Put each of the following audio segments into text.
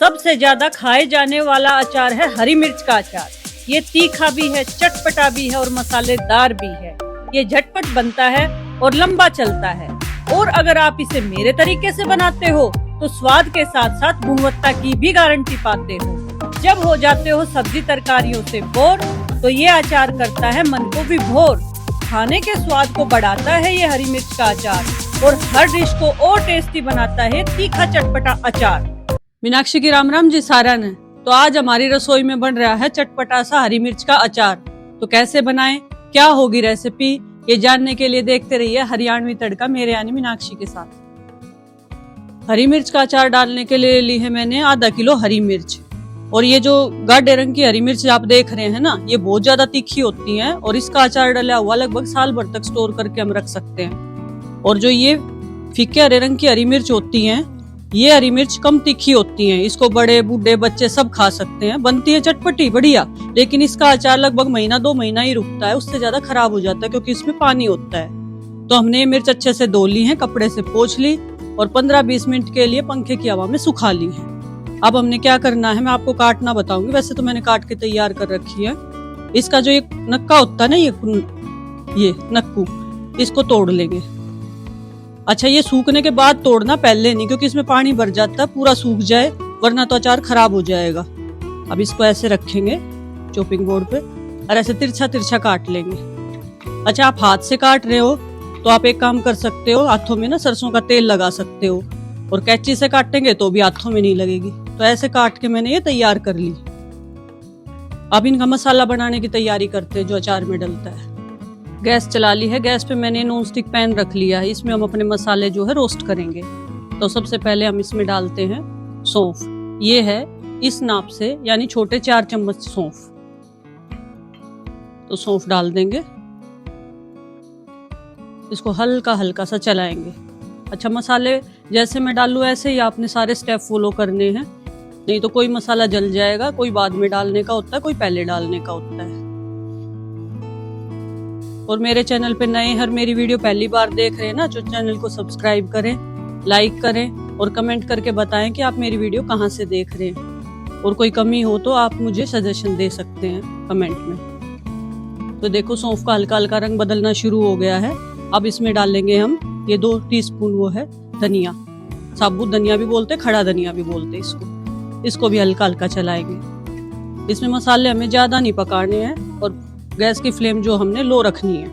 सबसे ज्यादा खाए जाने वाला अचार है हरी मिर्च का अचार। ये तीखा भी है, चटपटा भी है और मसालेदार भी है। ये झटपट बनता है और लंबा चलता है। और अगर आप इसे मेरे तरीके से बनाते हो तो स्वाद के साथ साथ गुणवत्ता की भी गारंटी पाते हो। जब हो जाते हो सब्जी तरकारियों से बोर, तो ये अचार करता है मन को विभोर। खाने के स्वाद को बढ़ाता है ये हरी मिर्च का अचार और हर डिश को और टेस्टी बनाता है तीखा चटपटा अचार। मीनाक्षी की राम राम जी सारण है। तो आज हमारी रसोई में बन रहा है चटपटा सा हरी मिर्च का अचार। तो कैसे बनाएं, क्या होगी रेसिपी, ये जानने के लिए देखते रहिए हरियाणवी तड़का मेरे यानी मीनाक्षी के साथ। हरी मिर्च का अचार डालने के लिए ली है मैंने आधा किलो हरी मिर्च। और ये जो गाढ़े रंग की हरी मिर्च आप देख रहे हैं ना, ये बहुत ज्यादा तीखी होती है और इसका अचार डाला हुआ लगभग साल भर तक स्टोर करके हम रख सकते हैं। और जो ये फीके हरे रंग की हरी मिर्च होती है, ये हरी मिर्च कम तीखी होती हैं। इसको बड़े बूढ़े बच्चे सब खा सकते हैं। बनती है चटपटी बढ़िया, लेकिन इसका अचार लगभग महीना 2 महीना ही रुकता है, उससे ज्यादा खराब हो जाता है क्योंकि इसमें पानी होता है। तो हमने ये मिर्च अच्छे से धो ली है, कपड़े से पोंछ ली और 15-20 मिनट के लिए पंखे की हवा में सुखा ली है। अब हमने क्या करना है, मैं आपको काटना बताऊंगी। वैसे तो मैंने काट के तैयार कर रखी है। इसका जो एक नक्का होता है ना, ये नक्कू, इसको तोड़ लेंगे। अच्छा, ये सूखने के बाद तोड़ना, पहले नहीं, क्योंकि इसमें पानी भर जाता है। पूरा सूख जाए वरना तो अचार खराब हो जाएगा। अब इसको ऐसे रखेंगे चॉपिंग बोर्ड पे और ऐसे तिरछा तिरछा काट लेंगे। अच्छा, आप हाथ से काट रहे हो तो आप एक काम कर सकते हो, हाथों में ना सरसों का तेल लगा सकते हो। और कैंची से काटेंगे तो भी हाथों में नहीं लगेगी। तो ऐसे काट के मैंने ये तैयार कर ली। अब इनका मसाला बनाने की तैयारी करते हैं जो अचार में डलता है। गैस चला ली है। गैस पे मैंने नॉन स्टिक पैन रख लिया है। इसमें हम अपने मसाले जो है रोस्ट करेंगे। तो सबसे पहले हम इसमें डालते हैं सौंफ। ये है इस नाप से, यानी छोटे 4 चम्मच सौंफ। तो सौंफ डाल देंगे, इसको हल्का हल्का सा चलाएंगे। अच्छा, मसाले जैसे मैं डालूं ऐसे ही आपने सारे स्टेप फॉलो करने हैं, नहीं तो कोई मसाला जल जाएगा। कोई बाद में डालने का होता है, कोई पहले डालने का होता है। और मेरे चैनल पे नए हर मेरी वीडियो पहली बार देख रहे हैं ना, जो चैनल को सब्सक्राइब करें, लाइक करें और कमेंट करके बताएं कि आप मेरी वीडियो कहाँ से देख रहे हैं। और कोई कमी हो तो आप मुझे सजेशन दे सकते हैं कमेंट में। तो देखो, सौंफ का हल्का हल्का रंग बदलना शुरू हो गया है। अब इसमें डालेंगे हम ये 2 टीस्पून वो है धनिया। साबुत धनिया भी बोलते, खड़ा धनिया भी बोलते इसको भी हल्का हल्का चलाएंगे। इसमें मसाले हमें ज्यादा नहीं पकाने हैं और गैस की फ्लेम जो हमने लो रखनी है।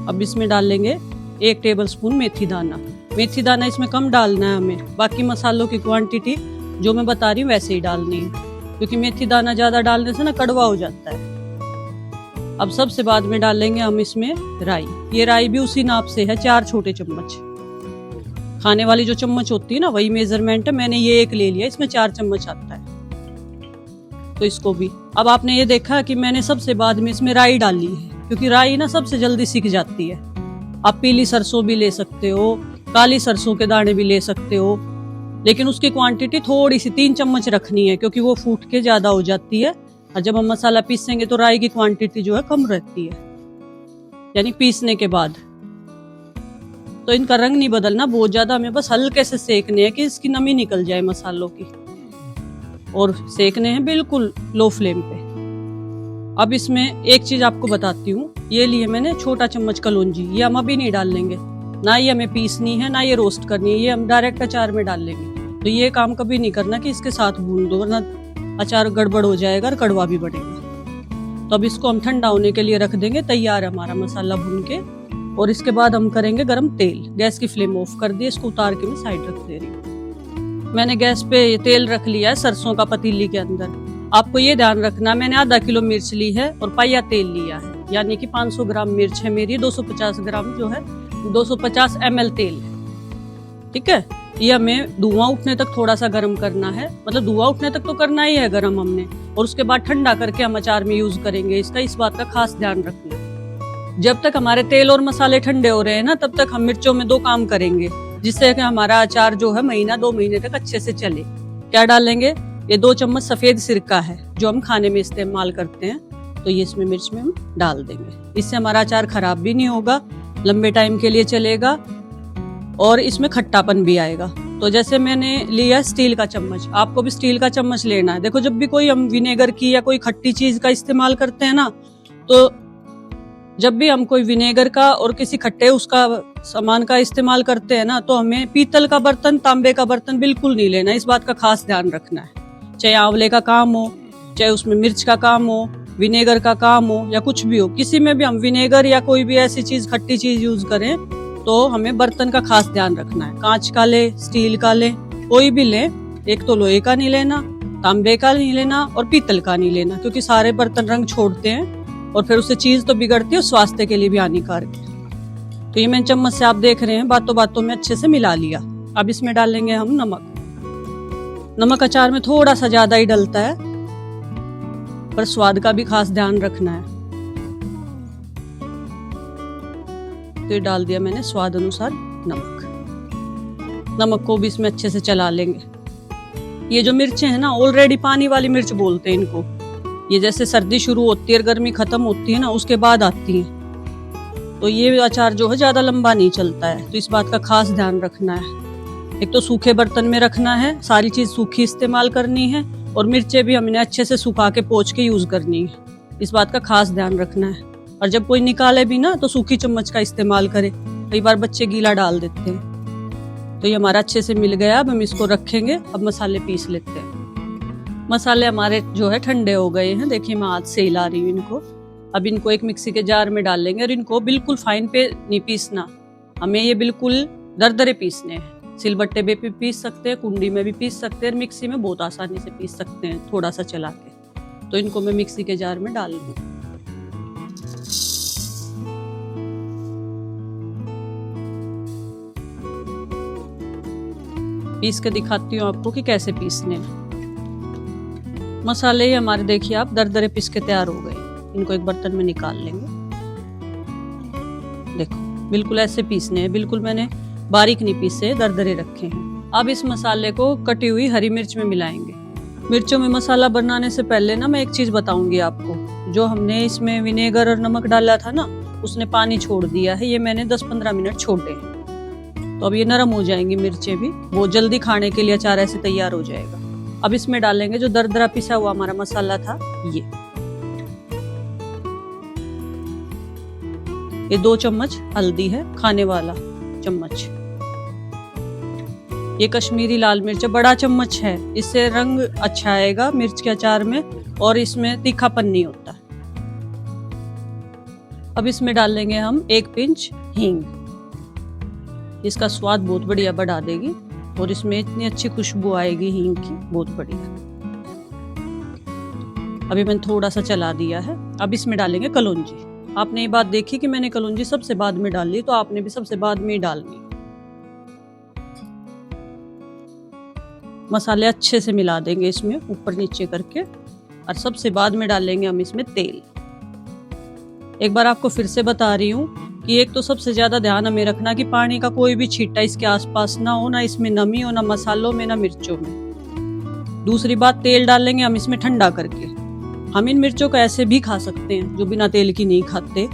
अब इसमें डाल लेंगे 1 टेबलस्पून मेथी दाना। मेथी दाना इसमें कम डालना है हमें। बाकी मसालों की क्वांटिटी जो मैं बता रही हूँ वैसे ही डालनी है, क्योंकि मेथी दाना ज्यादा डालने से ना कड़वा हो जाता है। अब सबसे बाद में डालेंगे हम इसमें राई। ये राई भी उसी नाप से है, 4 छोटे चम्मच। खाने वाली जो चम्मच होती है ना, वही मेजरमेंट है। मैंने ये 1 ले लिया, इसमें 4 चम्मच आता है। तो इसको भी, अब आपने ये देखा कि मैंने सबसे बाद में इसमें राई डाली है, क्योंकि राई ना सबसे जल्दी सीख जाती है। आप पीली सरसों भी ले सकते हो, काली सरसों के दाने भी ले सकते हो, लेकिन उसकी क्वांटिटी थोड़ी सी 3 चम्मच रखनी है, क्योंकि वो फूट के ज्यादा हो जाती है। और जब हम मसाला पीसेंगे तो राई की क्वांटिटी जो है कम रहती है, यानी पीसने के बाद। तो इनका रंग नहीं बदलना बहुत ज्यादा, हमें बस हल्के से सेकने हैं कि इसकी नमी निकल जाए मसालों की। और सेकने हैं बिल्कुल लो फ्लेम पे। अब इसमें एक चीज आपको बताती हूँ। ये लिए मैंने छोटा चम्मच कलौंजी। ये हम अभी नहीं डाल लेंगे, ना ये हमें पीसनी है ना ये रोस्ट करनी है। ये हम डायरेक्ट अचार में डाल लेंगे। तो ये काम कभी नहीं करना कि इसके साथ भून दो, वरना अचार गड़बड़ हो जाएगा और कड़वा भी बढ़ेगा। तो अब इसको हम ठंडा होने के लिए रख देंगे। तैयार है हमारा मसाला भून के। और इसके बाद हम करेंगे गरम तेल। गैस की फ्लेम ऑफ कर दी, इसको उतार के मैं साइड रख दे रही हूँ। मैंने गैस पे तेल रख लिया है सरसों का पतीली के अंदर। आपको ये ध्यान रखना, मैंने आधा किलो मिर्च ली है और पाइया तेल लिया है, यानी कि 500 ग्राम मिर्च है मेरी। 250 ग्राम जो है 250 ml तेल है, ठीक है। ये हमें धुआं उठने तक थोड़ा सा गर्म करना है, मतलब धुआं उठने तक तो करना ही है गर्म हमने। और उसके बाद ठंडा करके हम अचार में यूज करेंगे। इसका इस बात का खास ध्यान रखना। जब तक हमारे तेल और मसाले ठंडे हो रहे हैं ना, तब तक हम मिर्चों में 2 काम करेंगे, जिससे कि हमारा अचार जो है महीना 2 महीने तक अच्छे से चले। क्या डालेंगे? ये 2 चम्मच सफेद सिरका है जो हम खाने में इस्तेमाल करते हैं। तो ये इसमें मिर्च में हम डाल देंगे। इससे हमारा अचार खराब भी नहीं होगा, लंबे टाइम के लिए चलेगा और इसमें खट्टापन भी आएगा। तो जैसे मैंने लिया स्टील का चम्मच, आपको भी स्टील का चम्मच लेना है। देखो, जब भी कोई हम विनेगर की या कोई खट्टी चीज का इस्तेमाल करते हैं ना, तो जब भी हम कोई विनेगर का और किसी खट्टे उसका सामान का इस्तेमाल करते हैं ना, तो हमें पीतल का बर्तन, तांबे का बर्तन बिल्कुल नहीं लेना। इस बात का खास ध्यान रखना है। चाहे आंवले का काम हो, चाहे उसमें मिर्च का काम हो, विनेगर का काम हो या कुछ भी हो, किसी में भी हम विनेगर या कोई भी ऐसी चीज, खट्टी चीज यूज करें तो हमें बर्तन का खास ध्यान रखना है। कांच का ले, स्टील का ले, कोई भी ले। एक तो लोहे का नहीं लेना, तांबे का नहीं लेना और पीतल का नहीं लेना, क्योंकि सारे बर्तन रंग छोड़ते हैं और फिर उससे चीज तो बिगड़ती है और स्वास्थ्य के लिए भी हानिकारक है। तो ये मैंने चम्मच से, आप देख रहे हैं, बातों बातों में अच्छे से मिला लिया। अब इसमें डालेंगे हम नमक। नमक अचार में थोड़ा सा ज्यादा ही डलता है, पर स्वाद का भी खास ध्यान रखना है। तो ये डाल दिया मैंने स्वाद अनुसार नमक। नमक को भी इसमें अच्छे से चला लेंगे। ये जो मिर्चें हैं ना, ऑलरेडी पानी वाली मिर्च बोलते हैं इनको। ये जैसे सर्दी शुरू होती है, गर्मी खत्म होती है ना, उसके बाद आती है। तो ये अचार जो है ज्यादा लंबा नहीं चलता है, तो इस बात का खास ध्यान रखना है। एक तो सूखे बर्तन में रखना है, सारी चीज सूखी इस्तेमाल करनी है, और मिर्चें भी हमने अच्छे से सुखा के पोंछ के यूज करनी है। इस बात का खास ध्यान रखना है। और जब कोई निकाले भी ना, तो सूखी चम्मच का इस्तेमाल करे। कई बार बच्चे गीला डाल देते हैं। तो ये हमारा अच्छे से मिल गया। अब हम इसको रखेंगे। अब मसाले पीस लेते हैं। मसाले हमारे जो है ठंडे हो गए हैं। देखिए, मैं हाथ से हिला रही हूँ इनको। अब इनको एक मिक्सी के जार में डाल लेंगे, और इनको बिल्कुल फाइन पे नहीं पीसना, हमें ये बिल्कुल दरदरे पीसने हैं। सिलबट्टे पे भी पीस सकते हैं, कुंडी में भी पीस सकते हैं, मिक्सी में बहुत आसानी से पीस सकते हैं, थोड़ा सा चला के। तो इनको मैं मिक्सी के जार में डाल लूँ। पीस के दिखाती हूँ आपको कि कैसे पीसने हैं। मसाले ही हमारे, देखिए आप, दरदरे पीस के तैयार हो गए। इनको एक बर्तन में निकाल लेंगे। देखो, बिल्कुल ऐसे पीसने हैं। बिल्कुल मैंने बारीक नहीं पीसे, दरदरे रखे हैं। अब इस मसाले को कटी हुई हरी मिर्च में मिलाएंगे। मिर्चों में मसाला बनाने से पहले ना, मैं एक चीज बताऊंगी आपको। जो हमने इसमें विनेगर और नमक डाला था ना, उसने पानी छोड़ दिया है। ये मैंने 10-15 मिनट छोड़े हैं। तो अब ये नरम हो जाएंगी मिर्चें भी, वो जल्दी खाने के लिए अचार ऐसे तैयार हो जाएगा। अब इसमें डालेंगे जो दरदरा पिसा हुआ हमारा मसाला था। ये 2 चम्मच हल्दी है, खाने वाला चम्मच। ये कश्मीरी लाल मिर्च बड़ा चम्मच है, इससे रंग अच्छा आएगा मिर्च के अचार में, और इसमें तीखापन नहीं होता। अब इसमें डालेंगे हम 1 पिंच हींग। इसका स्वाद बहुत बढ़िया बढ़ा देगी, और इसमें इतनी अच्छी खुशबू आएगी हींग की, बहुत बढ़िया। अभी मैंने थोड़ा सा चला दिया है। अब इसमें डालेंगे कलौंजी। आपने ये बात देखी कि मैंने कलौंजी सबसे बाद में डाल ली, तो आपने भी सबसे बाद में ही डालनी। मसाले अच्छे से मिला देंगे इसमें, ऊपर नीचे करके, और सबसे बाद में डालेंगे हम इसमें तेल। एक बार आपको फिर से बता रही हूँ कि एक तो सबसे ज्यादा ध्यान हमें रखना कि पानी का कोई भी छींटा इसके आसपास ना हो, ना इसमें नमी हो, ना मसालों में, ना मिर्चों में। दूसरी बात, तेल डालेंगे हम इसमें ठंडा करके। हम इन मिर्चों को ऐसे भी खा सकते हैं, जो बिना तेल की नहीं खाते।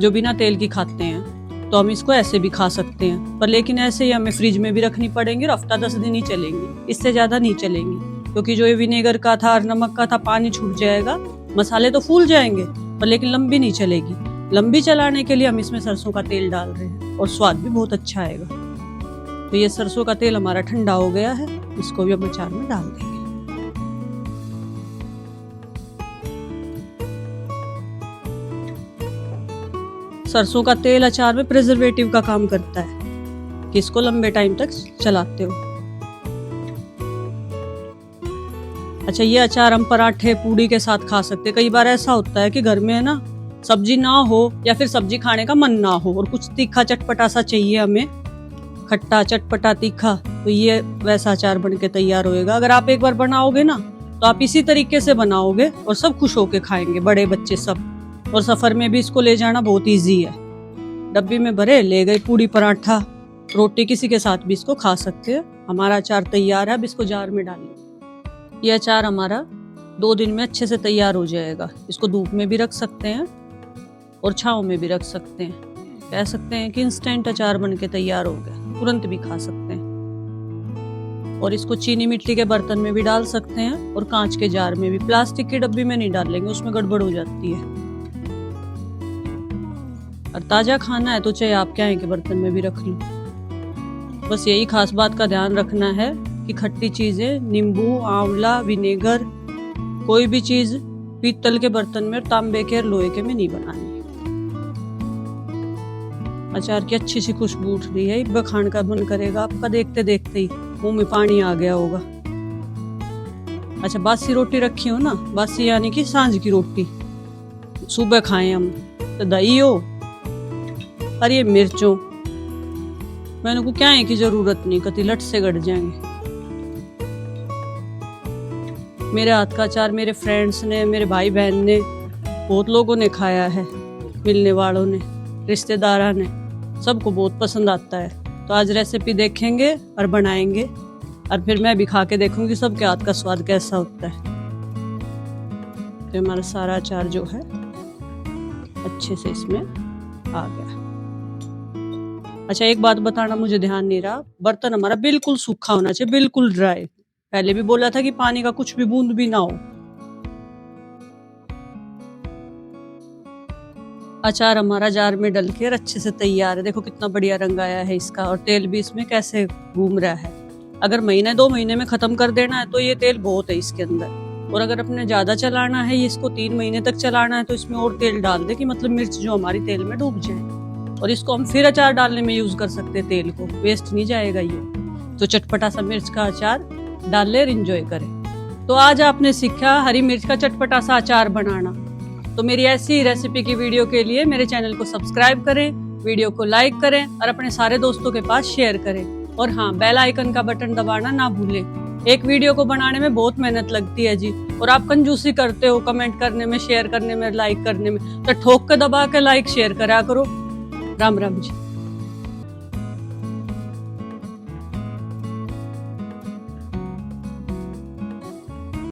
जो बिना तेल की खाते हैं तो हम इसको ऐसे भी खा सकते हैं, पर लेकिन ऐसे ही हमें फ्रिज में भी रखनी पड़ेंगी, और हफ्ता 10 दिन ही चलेंगी, इससे ज्यादा नहीं चलेंगी। क्योंकि जो ये विनेगर का था और नमक का था, पानी छूट जाएगा, मसाले तो फूल जाएंगे, पर लेकिन लंबी नहीं चलेगी। लंबी चलाने के लिए हम इसमें सरसों का तेल डाल रहे हैं, और स्वाद भी बहुत अच्छा आएगा। तो ये सरसों का तेल हमारा ठंडा हो गया है, इसको भी हम अचार में डाल देंगे। सरसों का तेल अचार में प्रिजर्वेटिव का काम करता है, कि इसको लंबे टाइम तक चलाते हो। अच्छा, ये अचार हम पराठे, पूड़ी के साथ खा सकते हैं। कई बार ऐसा होता है कि घर में है ना, सब्जी ना हो, या फिर सब्जी खाने का मन ना हो, और कुछ तीखा चटपटा सा चाहिए हमें, खट्टा चटपटा तीखा, तो ये वैसा अचार बन के तैयार होएगा। अगर आप एक बार बनाओगे ना, तो आप इसी तरीके से बनाओगे, और सब खुश होके खाएंगे, बड़े बच्चे सब। और सफर में भी इसको ले जाना बहुत इजी है। डब्बी में भरे ले गए, पूड़ी पराठा रोटी किसी के साथ भी इसको खा सकते हैं। हमारा अचार तैयार है। अब इसको जार में डालिए। ये अचार हमारा 2 दिन में अच्छे से तैयार हो जाएगा। इसको धूप में भी रख सकते हैं और छांव में भी रख सकते हैं। कह सकते हैं कि इंस्टेंट अचार बन के तैयार हो गया, तुरंत भी खा सकते हैं। और इसको चीनी मिट्टी के बर्तन में भी डाल सकते हैं और कांच के जार में भी। प्लास्टिक की डब्बी में नहीं डालेंगे, उसमें गड़बड़ हो जाती है। और ताजा खाना है तो चाहे आप क्या है कि बर्तन में भी रख लो। बस यही खास बात का ध्यान रखना है कि खट्टी चीजें, नींबू, आंवला, विनेगर, कोई भी चीज पीतल के बर्तन में, तांबे के और लोहे के में नहीं बनानी। अचार की अच्छी सी खुशबू उठ रही है, इब्बा खान का मन करेगा आपका देखते देखते ही, मुंह में पानी आ गया होगा। अच्छा, बासी रोटी रखी हो ना, बासी यानी कि सांझ की रोटी, सुबह खाएं हम, तो दही हो और ये मिर्चों, मैंने को क्या है की जरूरत नहीं, कति लट से गड़ जाएंगे। मेरे हाथ का अचार मेरे फ्रेंड्स ने, मेरे भाई बहन ने, बहुत लोगों ने खाया है, मिलने वालों ने, रिश्तेदारों ने, सबको बहुत पसंद आता है। तो आज रेसिपी देखेंगे और बनाएंगे और फिर मैं भी खा के देखूंगी सबके हाथ का स्वाद कैसा होता है। तो हमारा सारा अचार जो है अच्छे से इसमें आ गया। अच्छा, एक बात बताना मुझे ध्यान नहीं रहा, बर्तन हमारा बिल्कुल सूखा होना चाहिए, बिल्कुल ड्राई। पहले भी बोला था कि पानी का कुछ भी बूंद भी ना हो। अचार हमारा जार में डल के अच्छे से तैयार है। देखो कितना बढ़िया रंग आया है इसका, और तेल भी इसमें कैसे घूम रहा है। अगर महीने 2 महीने में खत्म कर देना है तो ये तेल बहुत है इसके अंदर। और अगर अपने ज्यादा चलाना है, इसको 3 महीने तक चलाना है, तो इसमें और तेल डाल दे कि मतलब मिर्च जो हमारी तेल में डूब जाए। और इसको हम फिर अचार डालने में यूज कर सकते हैं, तेल को वेस्ट नहीं जाएगा ये। तो चटपटा सा मिर्च का अचार डाल ले और इंजॉय करें। तो आज आपने सीखा हरी मिर्च का चटपटा सा अचार बनाना। तो मेरी ऐसी रेसिपी की वीडियो के लिए मेरे चैनल को सब्सक्राइब करें, वीडियो को लाइक करें और अपने सारे दोस्तों के पास शेयर करें। और हाँ, बेल आइकन का बटन दबाना ना भूलें। एक वीडियो को बनाने में बहुत मेहनत लगती है जी, और आप कंजूसी करते हो कमेंट करने में, शेयर करने में, लाइक करने में, तो ठोक के दबा के लाइक शेयर करा करो। राम राम जी।